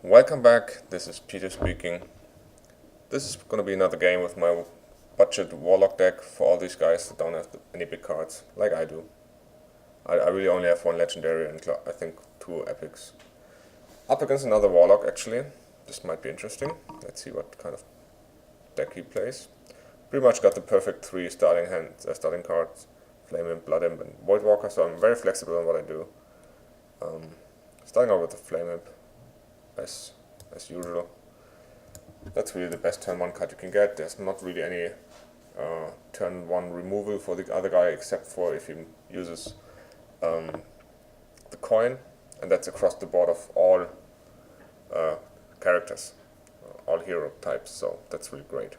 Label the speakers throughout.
Speaker 1: Welcome back, this is Peter speaking. This is going to be another game with my Budget Warlock deck for all these guys that don't have any big cards, like I do. I really only have one legendary and I think two epics. Up against another Warlock actually, this might be interesting. Let's see what kind of deck he plays. Pretty much got the perfect three starting cards, Flame Imp, Blood Imp and Void Walker, so I'm very flexible in what I do. Starting out with the Flame Imp, as usual. That's really the best turn 1 card you can get. There's not really any turn 1 removal for the other guy except for if he uses the coin, and that's across the board of all characters, all hero types, so that's really great.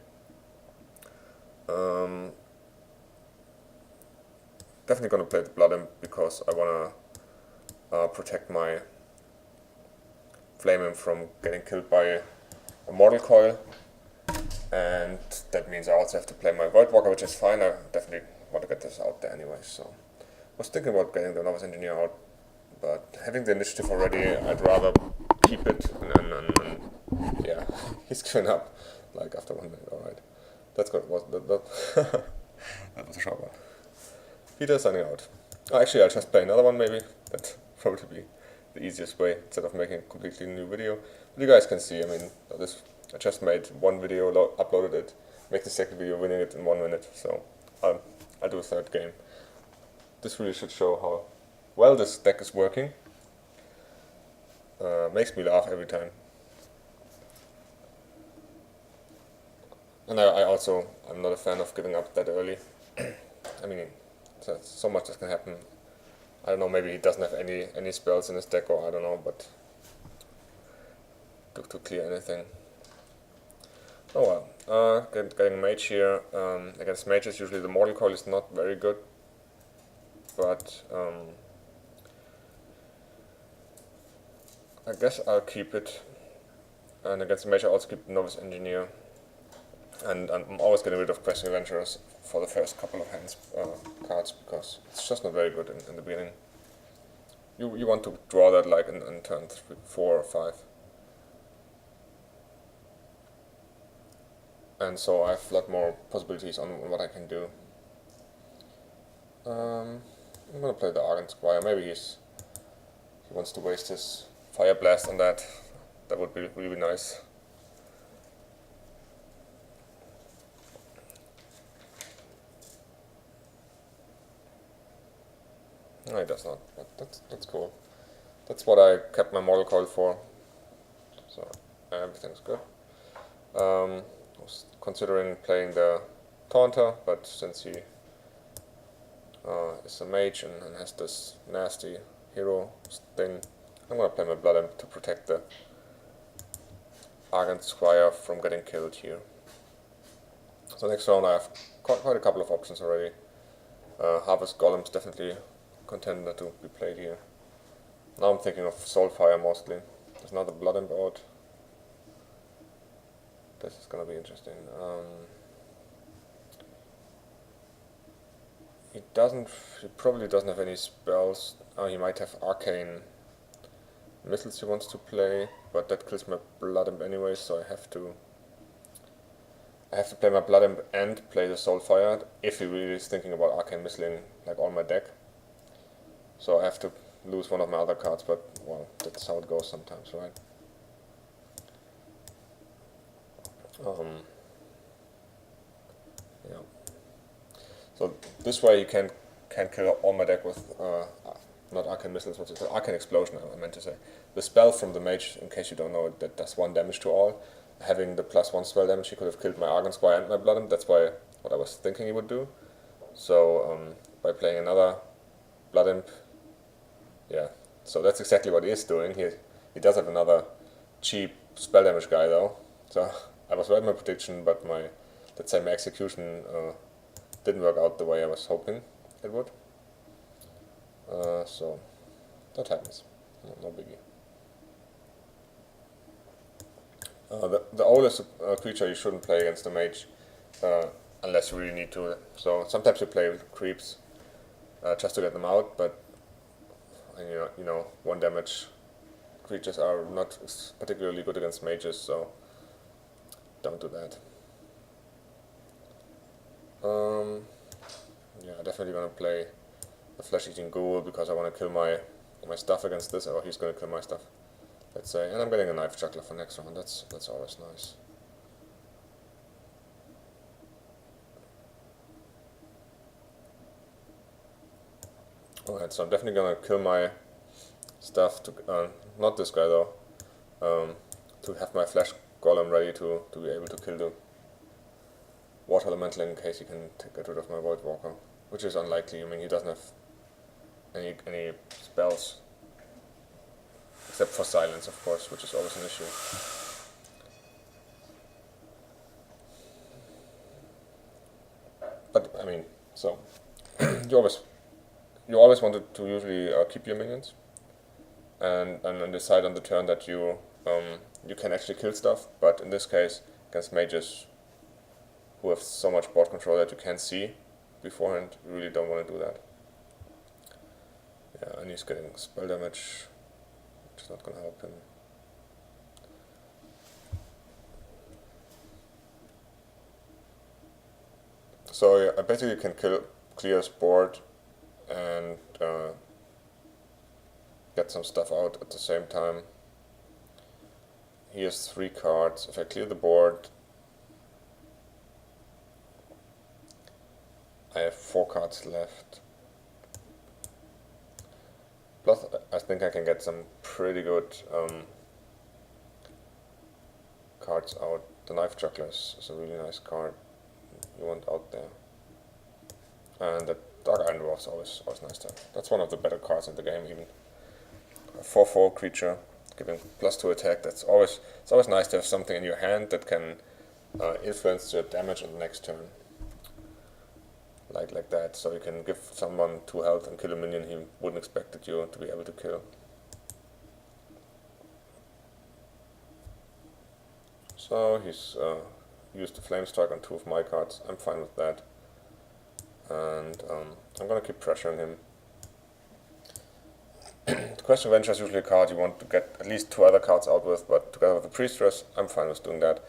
Speaker 1: Definitely gonna play the Blood Imp because I wanna protect my Flame Imp from getting killed by a Mortal Coil, and that means I also have to play my Void Walker, which is fine. I definitely want to get this out there anyway, so I was thinking about getting the Novice Engineer out, but having the initiative already, I'd rather keep it, and yeah, he's given up, like after 1 minute, alright. That's good, that was a short one. Peter signing out. Oh, actually, I'll just play another one maybe, that'd probably be the easiest way, instead of making a completely new video. But you guys can see, I mean, I just made one video, uploaded it, make the second video, winning it in 1 minute, so I'll do a third game. This really should show how well this deck is working. Makes me laugh every time. And I'm not a fan of giving up that early. I mean, so much that can happen. I don't know, maybe he doesn't have any spells in his deck, or I don't know, but to clear anything. Oh well, getting Mage here. Against Mages, usually the Mortal Coil is not very good, but I guess I'll keep it. And against Mage I also keep Novice Engineer. And I'm always getting rid of Pressing Adventurers for the first couple of cards, because it's just not very good in the beginning. You want to draw that like in turn 4 or 5. And so I have a lot more possibilities on what I can do. I'm gonna play the Argent Squire. Maybe he wants to waste his Fire Blast on that. That would be really nice. No, it does not, but that's cool. That's what I kept my Mortal Coil for, so everything's good. I was considering playing the Taunter, but since he is a mage and has this nasty hero thing, I'm gonna play my Blood Imp to protect the Argent Squire from getting killed here. So next round I have quite a couple of options already. Harvest Golem's definitely contender to be played here. Now I'm thinking of Soulfire mostly. There's another Blood Imp out. This is gonna be interesting. He probably doesn't have any spells. He might have Arcane Missiles he wants to play, but that kills my Blood Imp anyway, so I have to play my Blood Imp and play the Soulfire if he really is thinking about Arcane Missiling like on my deck. So I have to lose one of my other cards, but well, that's how it goes sometimes, right? Yeah. So this way you can kill all my deck with not Arcane Missiles, what's it called? Arcane Explosion, I meant to say. The spell from the Mage, in case you don't know it, that does 1 damage to all. Having the +1 spell damage, he could have killed my Argent Squire and my Blood Imp. That's what I was thinking he would do. So by playing another Blood Imp, yeah, so that's exactly what he is doing. He does have another cheap spell damage guy though. So I was right in my prediction, but my execution didn't work out the way I was hoping it would. So that happens. No biggie. The Owl is a creature you shouldn't play against the Mage unless you really need to. So sometimes you play with creeps just to get them out, but and 1 damage creatures are not particularly good against mages, so don't do that. Yeah, definitely gonna play the flesh-eating ghoul because I want to kill my stuff against this, or he's gonna kill my stuff, let's say. And I'm getting a knife juggler for next round. That's always nice. Alright, so I'm definitely gonna kill my stuff to not this guy though, to have my flesh golem ready to be able to kill the water elemental in case he can get rid of my void walker, which is unlikely. I mean, he doesn't have any spells except for silence, of course, which is always an issue. But I mean, so you always wanted to usually keep your minions and decide on the turn that you can actually kill stuff. But in this case, against mages who have so much board control that you can't see beforehand, you really don't want to do that. Yeah, and he's getting spell damage, which is not going to help him. So yeah, I basically can clear his board and get some stuff out at the same time. He has 3 cards. If I clear the board, I have 4 cards left. Plus, I think I can get some pretty good cards out. The Knife Juggler is a really nice card you want out there. And the Dark Iron Dwarf is always nice to have. That's one of the better cards in the game, even. A 4/4 creature, giving +2 attack. It's always nice to have something in your hand that can influence the damage on the next turn. Like that, so you can give someone 2 health and kill a minion he wouldn't expect you to be able to kill. So he's used the Flame Strike on 2 of my cards. I'm fine with that. And I'm gonna keep pressuring him. The Question of Venture is usually a card you want to get at least 2 other cards out with, but together with the Priestess, I'm fine with doing that.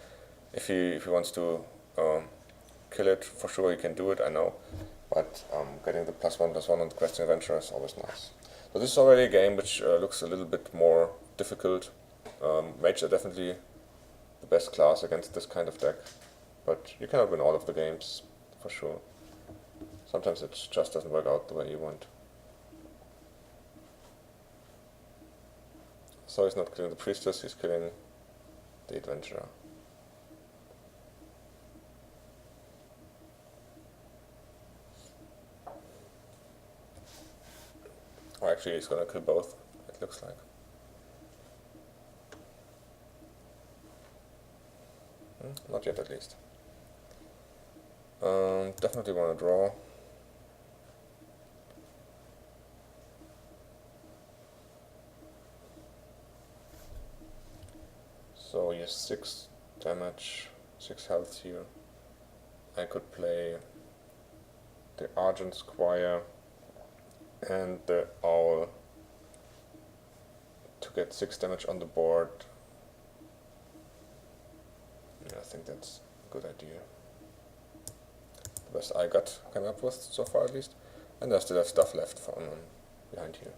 Speaker 1: If he wants to kill it, for sure he can do it, I know. But getting the +1/+1 on the Question of Venture is always nice. So this is already a game which looks a little bit more difficult. Mages are definitely the best class against this kind of deck, but you cannot win all of the games, for sure. Sometimes it just doesn't work out the way you want. So he's not killing the Priestess, he's killing the Adventurer. Or actually he's gonna kill both, it looks like. Not yet, at least. Definitely want to draw. So he has 6 damage, 6 health here. I could play the Argent Squire and the Owl to get 6 damage on the board. Yeah, I think that's a good idea. The best I came up with so far, at least. And I still have stuff left from behind here.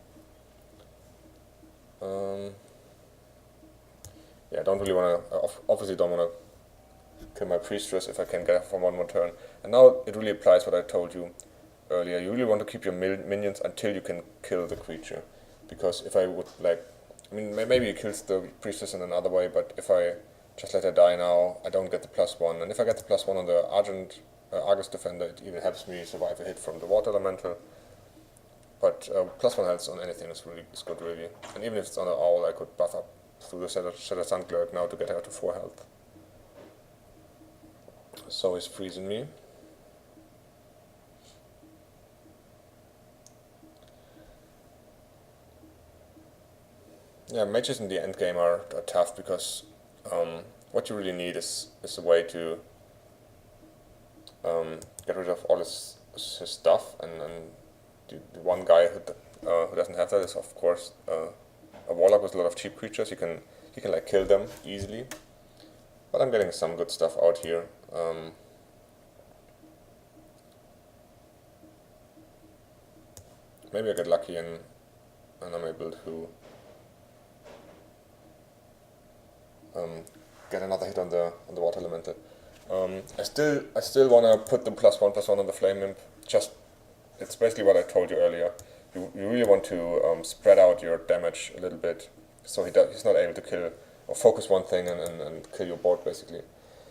Speaker 1: Yeah, I don't really want to, obviously don't want to kill my Priestess if I can get her for one more turn. And now it really applies what I told you earlier. You really want to keep your minions until you can kill the creature. Because if I would, like, I mean, maybe he kills the Priestess in another way, but if I just let her die now, I don't get the +1. And if I get the +1 on the Argus Defender, it even helps me survive a hit from the Water Elemental. But +1 health on anything is good, really. And even if it's on an Owl, I could buff up through the Shattered Sun Clerk now to get her to 4 health. So he's freezing me. Yeah, mages in the end game are tough because what you really need is a way to get rid of all his stuff, and the one guy who doesn't have that is, of course, a Warlock with a lot of cheap creatures, he can like kill them easily. But I'm getting some good stuff out here. Maybe I get lucky and I'm able to get another hit on the water elemental. I still want to put the +1/+1 on the Flame Imp. Just, it's basically what I told you earlier. You really want to spread out your damage a little bit, so he's not able to kill or focus one thing and kill your board basically.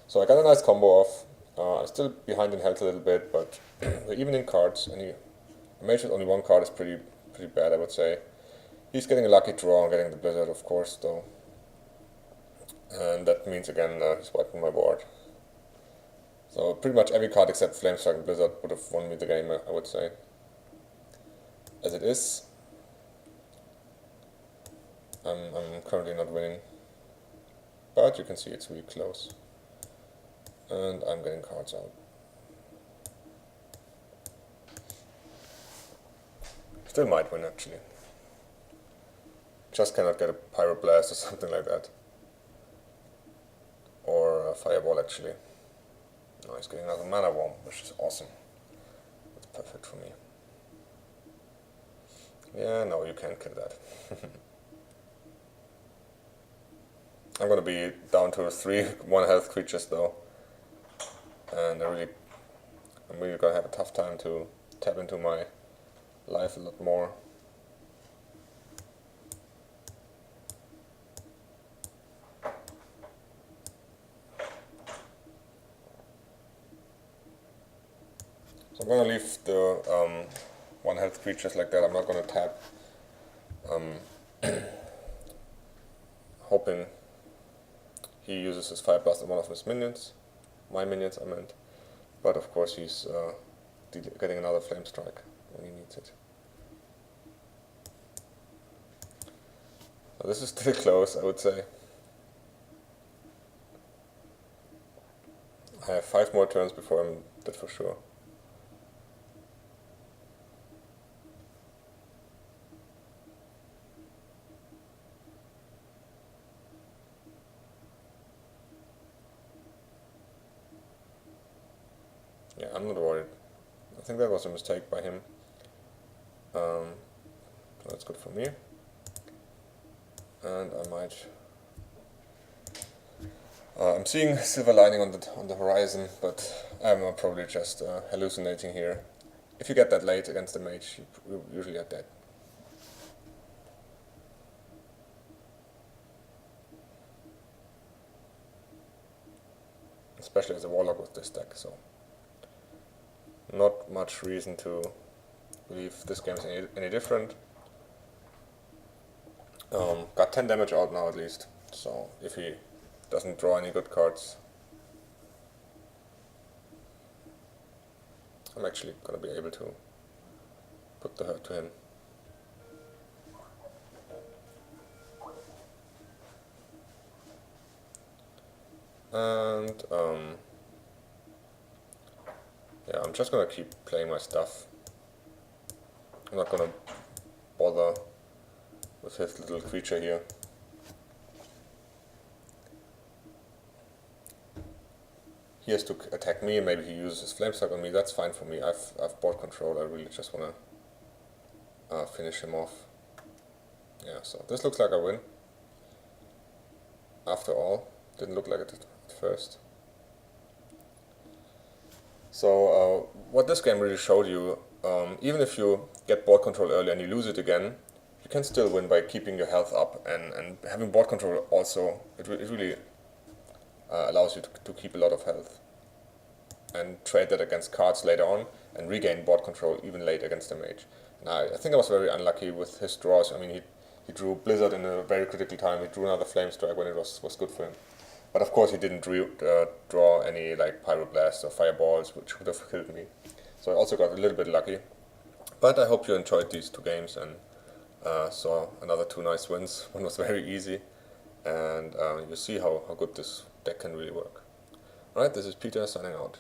Speaker 1: So I got a nice combo off. I'm still behind in health a little bit, but we're even in cards. And a mage with only one card is pretty bad, I would say. He's getting a lucky draw and getting the Blizzard, of course, though. And that means again he's wiping my board. So pretty much every card except Flamestrike and Blizzard would have won me the game, I would say. As it is, I'm currently not winning, but you can see it's really close. And I'm getting cards out. Still might win actually. Just cannot get a Pyroblast or something like that. Or a Fireball actually. No, he's getting another Mana Worm, which is awesome. That's perfect for me. Yeah, no, you can't kill that. I'm gonna be down to 3 1-health creatures though. And I'm really gonna have a tough time to tap into my life a lot more. So I'm gonna leave the 1-health creatures like that. I'm not gonna tap. Hoping he uses his Fire Blast on one of his minions. My minions, I meant. But of course he's getting another Flame Strike when he needs it. So this is still close, I would say. I have 5 more turns before I'm dead for sure. Yeah, I'm not worried. I think that was a mistake by him. So that's good for me. And I might. I'm seeing a silver lining on the horizon, but I'm probably just hallucinating here. If you get that late against the mage, you usually are dead. Especially as a warlock with this deck, so not much reason to believe this game is any different. Got 10 damage out now at least, so if he doesn't draw any good cards, I'm actually gonna be able to put the hurt to him. And yeah, I'm just gonna keep playing my stuff. I'm not gonna bother with his little creature here. He has to attack me, and maybe he uses his Flamestrike on me. That's fine for me. I've board control. I really just wanna finish him off. Yeah, so this looks like a win. After all, didn't look like it at first. So what this game really showed you, even if you get board control early and you lose it again, you can still win by keeping your health up, and having board control also, it really allows you to keep a lot of health and trade that against cards later on and regain board control even late against the mage. And I think I was very unlucky with his draws. I mean, he drew Blizzard in a very critical time. He drew another Flamestrike when it was good for him. But of course he didn't draw any like Pyroblasts or Fireballs, which would have killed me. So I also got a little bit lucky. But I hope you enjoyed these 2 games and saw another 2 nice wins. One was very easy, and you see how good this deck can really work. Alright, this is Peter signing out.